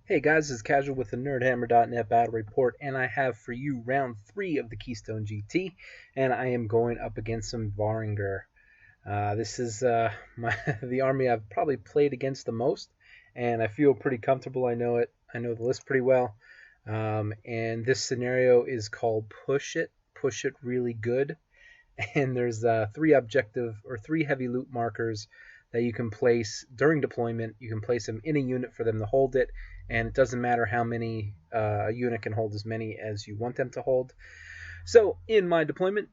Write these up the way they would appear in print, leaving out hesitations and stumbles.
Hey guys, this is Casual with the NerdHammer.net Battle Report, and I have for you round 3 of the Keystone GT, and I am going up against some Varangur. This is the army I've probably played against the most, and I feel pretty comfortable. I know it. I know the list pretty well. And this scenario is called Push It Really Good. And there's three heavy loot markers that you can place during deployment. You can place them in a unit for them to hold it, and it doesn't matter how many. A unit can hold as many as you want them to hold. So in my deployment,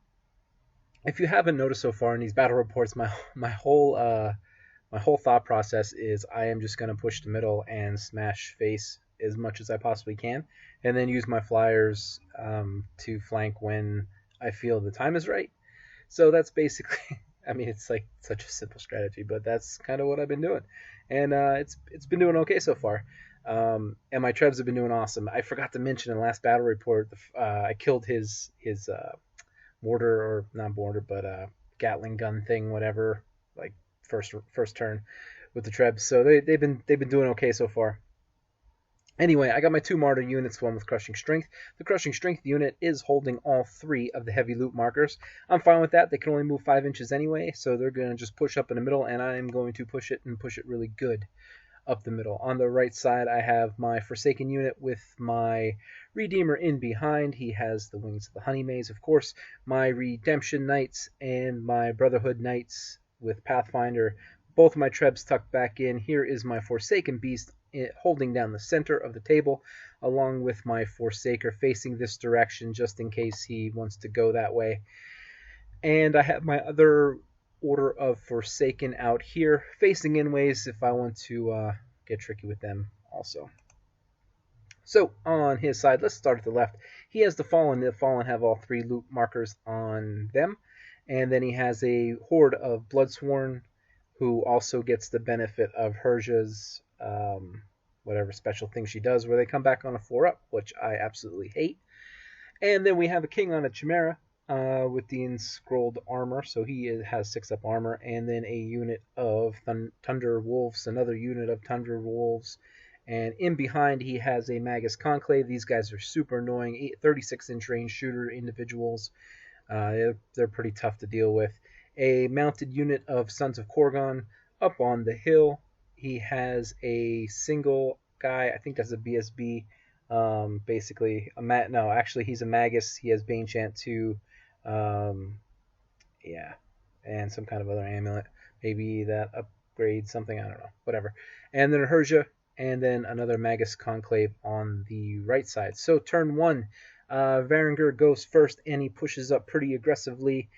if you haven't noticed so far in these battle reports, my whole thought process is I am just going to push the middle and smash face as much as I possibly can, and then use my flyers to flank when I feel the time is right. So that's basically, I mean, it's like such a simple strategy, but that's kind of what I've been doing, and it's been doing okay so far. And my trebs have been doing awesome. I forgot to mention in the last battle report, I killed his mortar, or not mortar, but Gatling gun thing, whatever, like first turn with the trebs. So they've been doing okay so far. Anyway, I got my two martyr units, one with crushing strength. The crushing strength unit is holding all three of the heavy loot markers. I'm fine with that. They can only move 5 inches anyway, so they're going to just push up in the middle, and I'm going to push it and push it really good up the middle. On the right side, I have my Forsaken unit with my Redeemer in behind. He has the Wings of the Honey Maze, of course. My Redemption Knights and my Brotherhood Knights with Pathfinder. Both of my trebs tucked back in. Here is my Forsaken Beast holding down the center of the table, along with my Forsaker facing this direction just in case he wants to go that way. And I have my other Order of Forsaken out here, facing in ways if I want to get tricky with them also. So on his side, let's start at the left. He has the Fallen. The Fallen have all three loot markers on them. And then he has a horde of Bloodsworn, who also gets the benefit of Herja's whatever special thing she does, where they come back on a 4-up, which I absolutely hate. And then we have a King on a Chimera with the enscrolled armor, so he has 6-up armor, and then a unit of Thunder Wolves, another unit of Thunder Wolves, and in behind he has a Magus Conclave. These guys are super annoying, 36-inch range shooter individuals. They're pretty tough to deal with. A mounted unit of Sons of Korgon up on the hill. He has a single guy, I think that's a BSB, basically no, actually he's a Magus. He has Bane Chant 2, yeah, and some kind of other amulet, maybe that upgrades something, I don't know, whatever. And then a Herja, and then another Magus Conclave on the right side. So turn 1, Varangur goes first, and he pushes up pretty aggressively.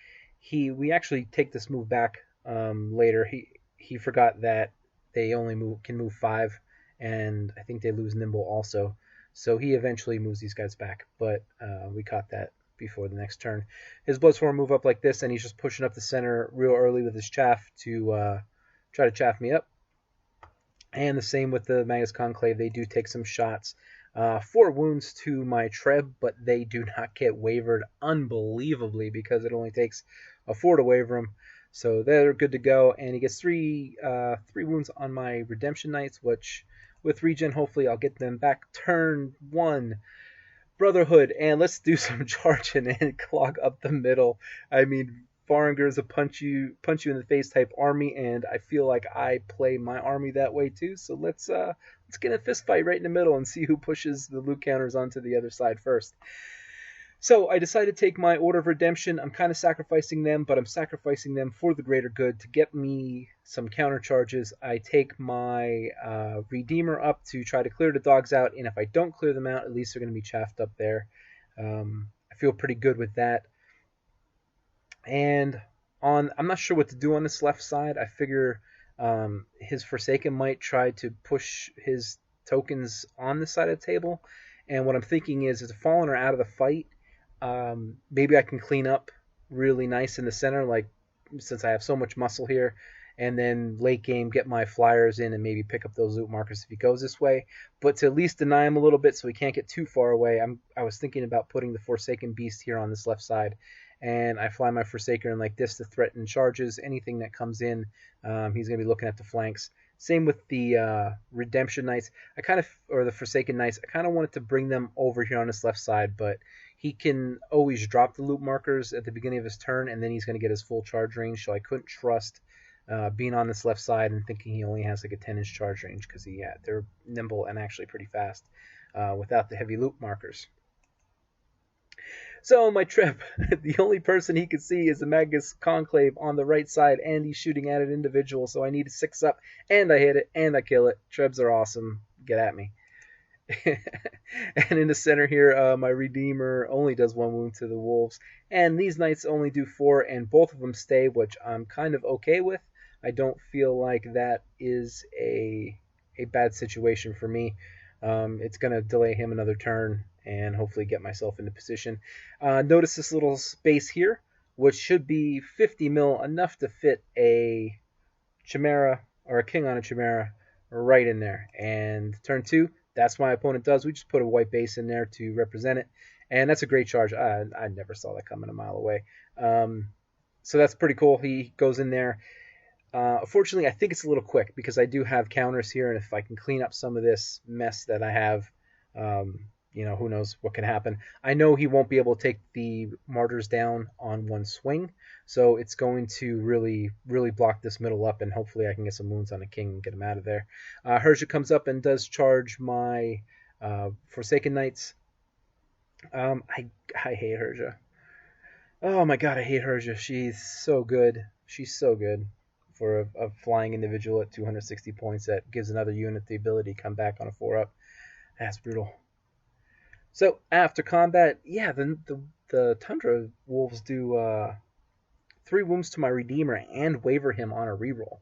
We actually take this move back later. He forgot that they only can move 5, and I think they lose nimble also. So he eventually moves these guys back, but we caught that before the next turn. His Bloodsworn move up like this, and he's just pushing up the center real early with his chaff to try to chaff me up. And the same with the Magus Conclave. They do take some shots. 4 wounds to my Treb, but they do not get wavered unbelievably because it only takes a 4 to waver them. So they're good to go. And he gets 3 wounds on my Redemption Knights, which with regen, hopefully I'll get them back. Turn 1, Brotherhood, and let's do some charging and clog up the middle. I mean, Varangur is a punch you in the face type army, and I feel like I play my army that way too. So let's get a fist fight right in the middle and see who pushes the loot counters onto the other side first. So I decided to take my Order of Redemption. I'm kind of sacrificing them, but I'm sacrificing them for the greater good to get me some counter charges. I take my Redeemer up to try to clear the dogs out, and if I don't clear them out, at least they're going to be chaffed up there. I feel pretty good with that. And I'm not sure what to do on this left side. I figure his Forsaken might try to push his tokens on this side of the table. And what I'm thinking is, if the Fallen are out of the fight, maybe I can clean up really nice in the center, like since I have so much muscle here, and then late game get my flyers in and maybe pick up those loot markers if he goes this way. But to at least deny him a little bit so he can't get too far away, I was thinking about putting the Forsaken Beast here on this left side, and I fly my Forsaker in like this to threaten charges. Anything that comes in, he's going to be looking at the flanks. Same with the Redemption Knights. Or the Forsaken Knights. I kind of wanted to bring them over here on his left side, but he can always drop the loop markers at the beginning of his turn, and then he's going to get his full charge range. So I couldn't trust being on this left side and thinking he only has like a 10-inch charge range, because they're nimble and actually pretty fast without the heavy loop markers. So my trip, the only person he could see is the Magus Conclave on the right side, and he's shooting at an individual, so I need a 6 up, and I hit it, and I kill it. Trebs are awesome. Get at me. And in the center here, my Redeemer only does 1 wound to the wolves, and these knights only do 4, and both of them stay, which I'm kind of okay with. I don't feel like that is a bad situation for me. It's going to delay him another turn and hopefully get myself into position. Notice this little space here, which should be 50 mil, enough to fit a Chimera or a king on a Chimera right in there. And turn 2, that's what my opponent does. We just put a white base in there to represent it, and that's a great charge. I never saw that coming a mile away. So that's pretty cool. He goes in there. Unfortunately, I think it's a little quick because I do have counters here, and if I can clean up some of this mess that I have, who knows what can happen. I know he won't be able to take the martyrs down on 1 swing, so it's going to really, really block this middle up, and hopefully I can get some wounds on the king and get him out of there. Herja comes up and does charge my Forsaken Knights. I hate Herja. Oh my god, I hate Herja. She's so good. She's so good for a flying individual at 260 points that gives another unit the ability to come back on a 4-up. That's brutal. So after combat, yeah, the Tundra Wolves do 3 wounds to my Redeemer and waver him on a reroll.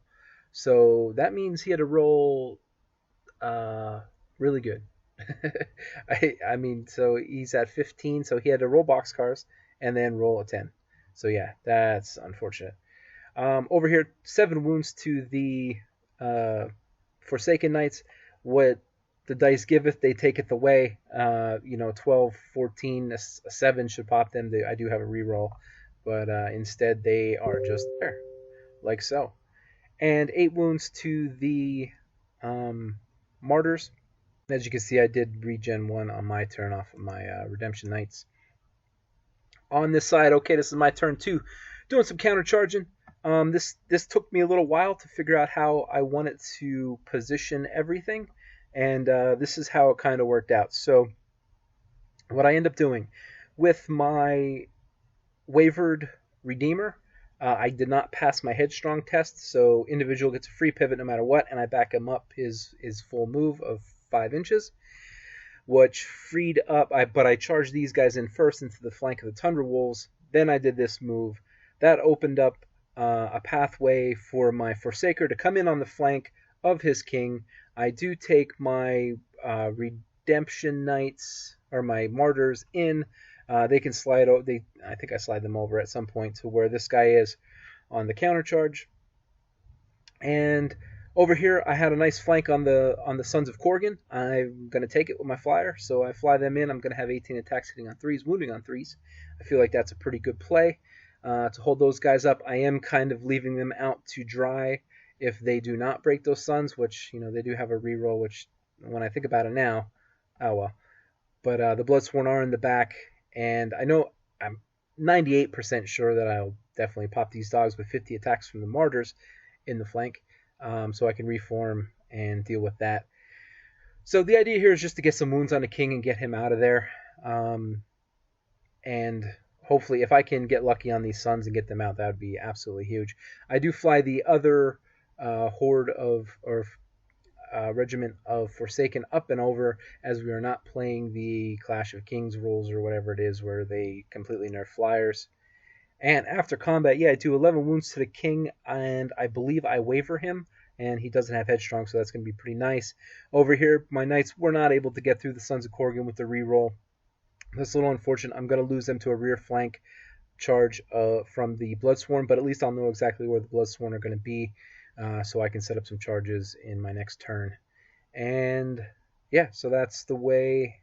So that means he had to roll really good. I mean, so he's at 15, so he had to roll boxcars and then roll a 10. So yeah, that's unfortunate. Over here, 7 wounds to the Forsaken Knights. What the dice giveth, they taketh away. 12, 14, a 7 should pop them. I do have a reroll, but instead they are just there, like so. And 8 wounds to the Martyrs. As you can see, I did regen 1 on my turn off of my Redemption Knights. On this side, okay, this is my turn 2. Doing some counter charging. This took me a little while to figure out how I wanted to position everything, and this is how it kind of worked out. So what I end up doing with my wavered Redeemer, I did not pass my headstrong test, so individual gets a free pivot no matter what, and I back him up his full move of 5 inches, which freed up. But I charged these guys in first into the flank of the Tundra Wolves. Then I did this move that opened up a pathway for my Forsaker to come in on the flank of his king. I do take my Redemption Knights or my Martyrs in. They can slide. I think I slide them over at some point to where this guy is on the counter charge. And over here, I had a nice flank on the Sons of Korgan. I'm going to take it with my flyer, so I fly them in. I'm going to have 18 attacks hitting on 3s, wounding on 3s. I feel like that's a pretty good play. To hold those guys up, I am kind of leaving them out to dry if they do not break those Suns, which, they do have a reroll, which, when I think about it now, oh well. But the Bloodsworn are in the back, and I know I'm 98% sure that I'll definitely pop these dogs with 50 attacks from the Martyrs in the flank, so I can reform and deal with that. So the idea here is just to get some wounds on the king and get him out of there. And hopefully, if I can get lucky on these Suns and get them out, that would be absolutely huge. I do fly the other regiment of Forsaken up and over, as we are not playing the Clash of Kings rules or whatever it is, where they completely nerf flyers. And after combat, yeah, I do 11 wounds to the king, and I believe I waver him, and he doesn't have headstrong, so that's going to be pretty nice. Over here, my knights were not able to get through the Sons of Korgan with the reroll. That's a little unfortunate. I'm going to lose them to a rear flank charge from the Bloodsworn, but at least I'll know exactly where the Bloodsworn are going to be, so I can set up some charges in my next turn. And yeah, so that's the way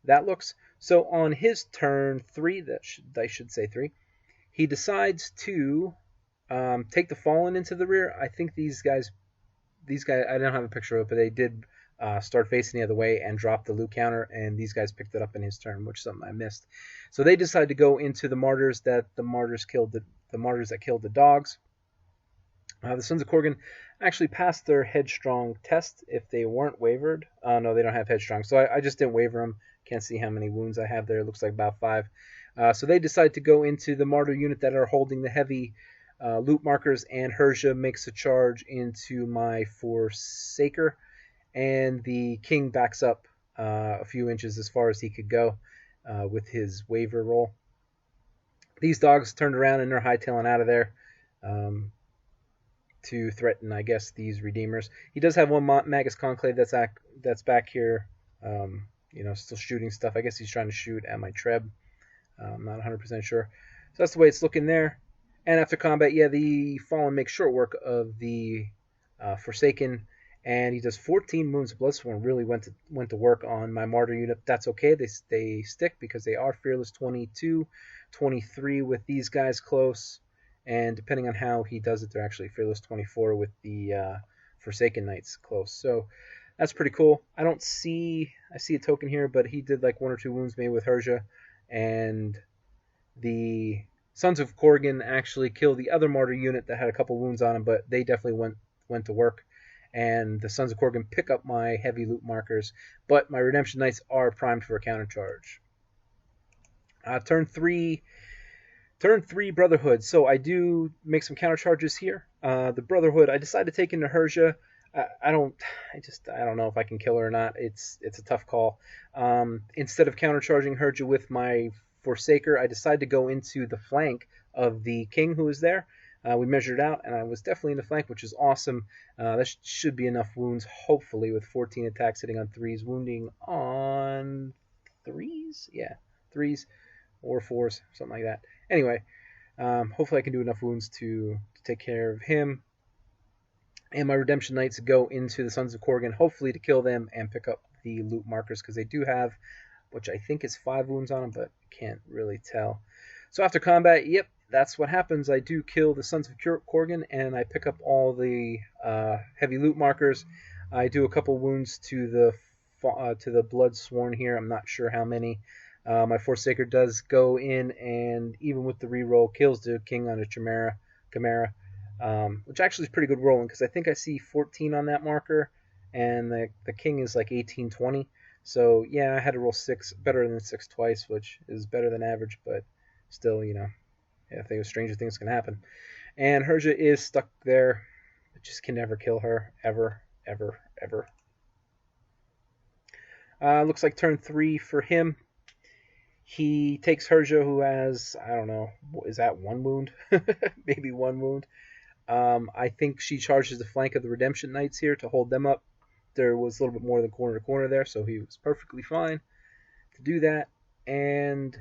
that looks. So on his turn 3, I should say 3, he decides to take the Fallen into the rear. I think these guys these guys, I don't have a picture of it, but they did start facing the other way and drop the loot counter, and these guys picked it up in his turn, which is something I missed. So they decided to go into the martyrs killed the martyrs that killed the dogs. The Sons of Korgan actually passed their headstrong test if they weren't wavered. No, they don't have headstrong, so I just didn't waver them. Can't see how many wounds I have there. It looks like about 5. So they decide to go into the martyr unit that are holding the heavy loot markers, and Herja makes a charge into my Forsaker, and the king backs up a few inches as far as he could go with his waver roll. These dogs turned around and they're hightailing out of there. To threaten, I guess, these Redeemers. He does have one Magus Conclave that's back here, still shooting stuff. I guess he's trying to shoot at my Treb. I'm not 100% sure. So that's the way it's looking there. And after combat, yeah, the Fallen makes short work of the Forsaken, and he does 14 wounds. Bloodsworn really went to work on my Martyr unit. That's okay. They stick because they are Fearless 22, 23 with these guys close. And depending on how he does it, they're actually Fearless 24 with the Forsaken Knights close. So that's pretty cool. I see a token here, but he did like 1 or 2 wounds maybe with Herja. And the Sons of Korgan actually killed the other Martyr unit that had a couple wounds on him, but they definitely went to work. And the Sons of Korgan pick up my heavy loot markers, but my Redemption Knights are primed for a countercharge. Turn 3 Brotherhood. So I do make some counter charges here. The Brotherhood, I decided to take into Herja. I don't know if I can kill her or not. It's a tough call. Instead of countercharging Herja with my Forsaker, I decided to go into the flank of the king who was there. We measured it out, and I was definitely in the flank, which is awesome. That should be enough wounds, hopefully, with 14 attacks hitting on 3s, wounding on 3s? Yeah, 3s or 4s, something like that. Anyway, hopefully I can do enough wounds to take care of him. And my Redemption Knights go into the Sons of Korgan, hopefully to kill them and pick up the loot markers, because they do have, which I think is 5 wounds on them, but can't really tell. So after combat, yep, that's what happens. I do kill the Sons of Korgan, and I pick up all the heavy loot markers. I do a couple wounds to the Blood Sworn here. I'm not sure how many. My Forsaker does go in, and even with the reroll, kills the king on a Chimera, which actually is pretty good rolling, because I think I see 14 on that marker, and the king is like 18, 20. So yeah, I had to roll 6, better than 6 twice, which is better than average, but still, I think stranger things can happen. And Herja is stuck there. I just can never kill her, ever, ever, ever. Looks like turn 3 for him. He takes Herja, who has, I don't know, is that 1 wound? Maybe 1 wound. I think she charges the flank of the Redemption Knights here to hold them up. There was a little bit more than corner to corner there, so he was perfectly fine to do that. And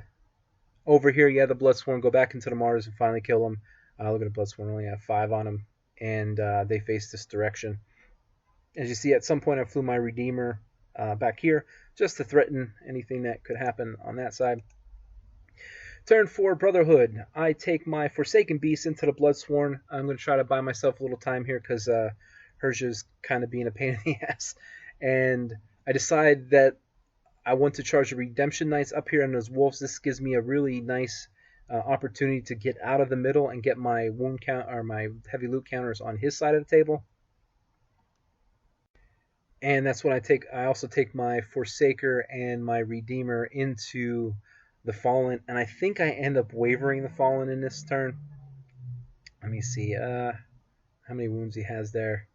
over here, yeah, the Bloodsworn go back into the Mars and finally kill him. Look at the Bloodsworn, only have 5 on him, and they face this direction. As you see, at some point I flew my Redeemer back here just to threaten anything that could happen on that side. Turn 4 Brotherhood. I take my Forsaken Beast into the Bloodsworn. I'm going to try to buy myself a little time here because Herja's kind of being a pain in the ass. And I decide that I want to charge the Redemption Knights up here on those wolves. This gives me a really nice opportunity to get out of the middle and get my wound count or my heavy loot counters on his side of the table. And that's when I also take my Forsaker and my Redeemer into the Fallen, and I think I end up wavering the Fallen in this turn. Let me see, how many wounds he has there.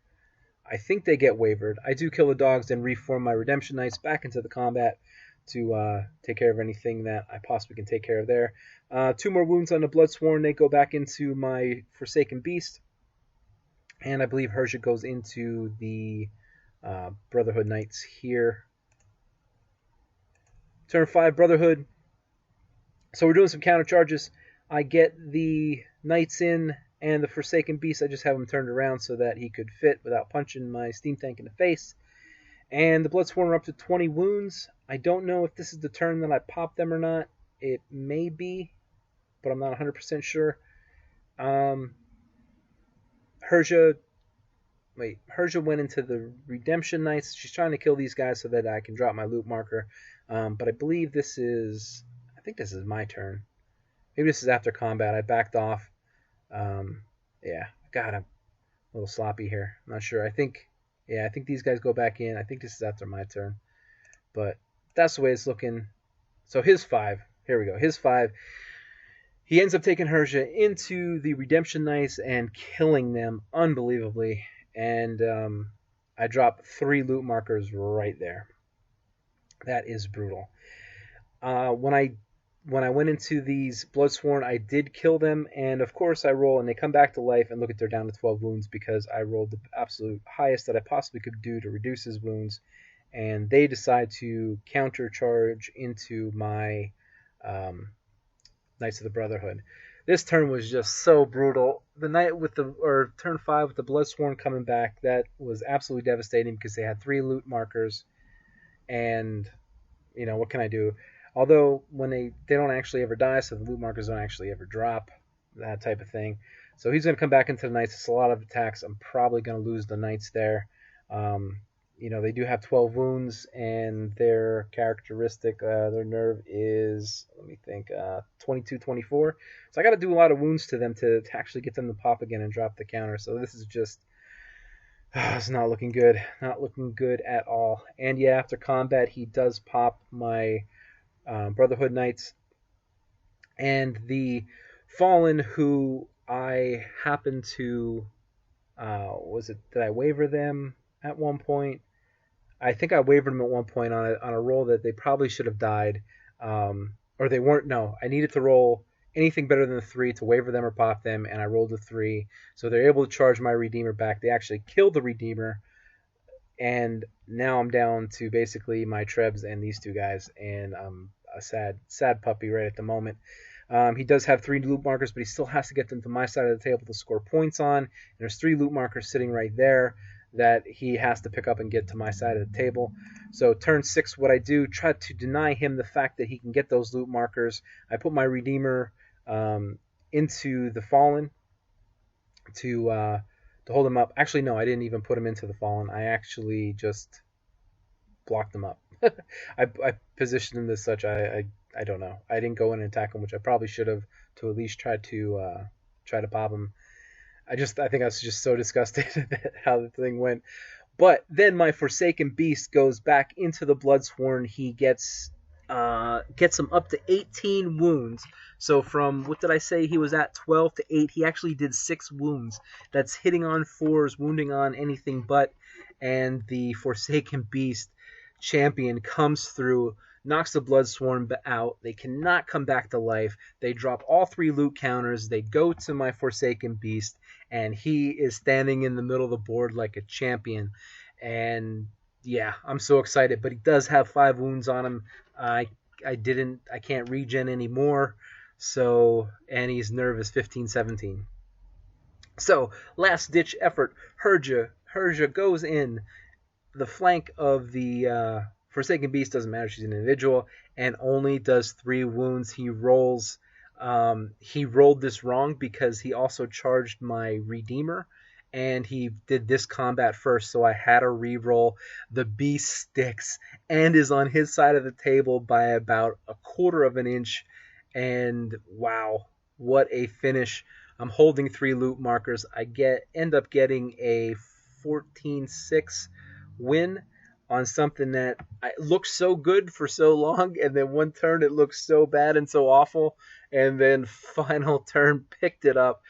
I think they get wavered. I do kill the dogs, then reform my Redemption Knights back into the combat to take care of anything that I possibly can take care of there. 2 more wounds on the Bloodsworn. They go back into my Forsaken Beast, and I believe Herja goes into the Brotherhood Knights here. Turn 5 Brotherhood. So we're doing some counter charges. I get the Knights in, and the Forsaken Beast, I just have him turned around so that he could fit without punching my Steam Tank in the face. And the Bloodsworn are up to 20 wounds. I don't know if this is the turn that I pop them or not. It may be, but I'm not 100% sure. Herja wait, Herja went into the Redemption Knights. She's trying to kill these guys so that I can drop my loot marker. But I believe this is, I think this is my turn. Maybe this is after combat. I backed off. Yeah, God, I'm a little sloppy here. I'm not sure. I think these guys go back in. I think this is after my turn. But that's the way it's looking. So his 5. Here we go. His 5. He ends up taking Herja into the Redemption Knights and killing them unbelievably. And I drop 3 loot markers right there. That is brutal. When I went into these Bloodsworn, I did kill them, and of course I roll, and they come back to life, and look at they're down to 12 wounds because I rolled the absolute highest that I possibly could do to reduce his wounds, and they decide to countercharge into my Knights of the Brotherhood. This turn was just so brutal. The night with turn 5 with the Bloodsworn coming back, that was absolutely devastating because they had 3 loot markers, and what can I do? Although when they don't actually ever die, so the loot markers don't actually ever drop, that type of thing. So he's going to come back into the Knights. It's a lot of attacks. I'm probably going to lose the Knights there. They do have 12 wounds, and their characteristic, their nerve is, let me think, 22, 24. So I got to do a lot of wounds to them to actually get them to pop again and drop the counter. So this is just, it's not looking good. Not looking good at all. And yeah, after combat, he does pop my Brotherhood Knights. And the Fallen, who I happened to, did I waver them at one point? I think I wavered them at one point on a roll that they probably should have died. Or they weren't, no. I needed to roll anything better than a 3 to waver them or pop them, and I rolled a 3. So they're able to charge my Redeemer back. They actually killed the Redeemer, and now I'm down to basically my Trebs and these 2 guys, and I'm a sad puppy right at the moment. He does have 3 loot markers, but he still has to get them to my side of the table to score points on. And there's 3 loot markers sitting right there that he has to pick up and get to my side of the table. So turn 6, what I do, try to deny him the fact that he can get those loot markers. I put my Redeemer into the Fallen to hold him up. Actually, no, I didn't even put him into the Fallen. I actually just blocked him up. I positioned him as such. I don't know. I didn't go in and attack him, which I probably should have, to at least try to pop him. I think I was just so disgusted at how the thing went. But then my Forsaken Beast goes back into the Bloodsworn. He gets him up to 18 wounds. So from, what did I say, he was at 12 to 8. He actually did 6 wounds. That's hitting on 4s, wounding on anything but. And the Forsaken Beast champion comes through, knocks the Bloodsworn out. They cannot come back to life. They drop all 3 loot counters. They go to my Forsaken Beast, and he is standing in the middle of the board like a champion. And yeah, I'm so excited. But he does have 5 wounds on him. I can't regen anymore. So, and he's nerve is 15, 17. So, last ditch effort. Herja goes in the flank of the Forsaken Beast. Doesn't matter, she's an individual, and only does 3 wounds. He rolled this wrong because he also charged my Redeemer, and he did this combat first, so I had to re-roll. The beast sticks and is on his side of the table by about a quarter of an inch, and wow, what a finish. I'm holding 3 loot markers. I end up getting a 14-6 win on something that looked so good for so long, and then one turn it looked so bad and so awful, and then final turn pick up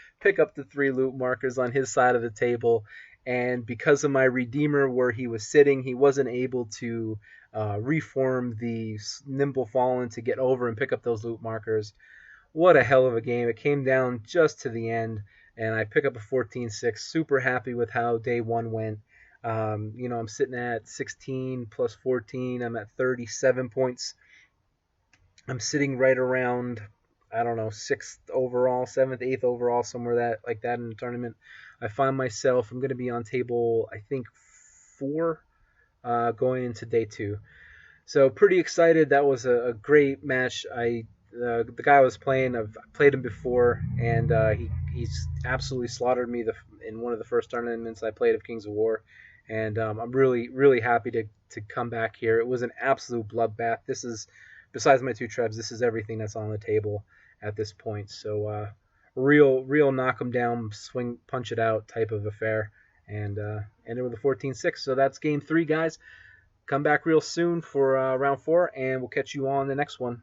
the 3 loot markers on his side of the table, and because of my Redeemer where he was sitting, he wasn't able to reform the Nimble Fallen to get over and pick up those loot markers. What a hell of a game. It came down just to the end, and I pick up a 14-6. Super happy with how day 1 went. I'm sitting at 16 plus 14. I'm at 37 points. I'm sitting right around, I don't know, 6th overall, 7th, 8th overall, somewhere like that in the tournament. I find myself, I'm going to be on table, I think, 4 going into day 2. So pretty excited. That was a great match. I the guy I was playing, I've played him before, and he's absolutely slaughtered me in one of the first tournaments I played of Kings of War, and I'm really happy to come back here. It was an absolute bloodbath. This is, besides my two trebs, this is everything that's on the table at this point. So real knock 'em down, swing, punch it out type of affair, and ended with a 14-6. So that's game 3, guys. Come back real soon for round 4, and we'll catch you on the next one.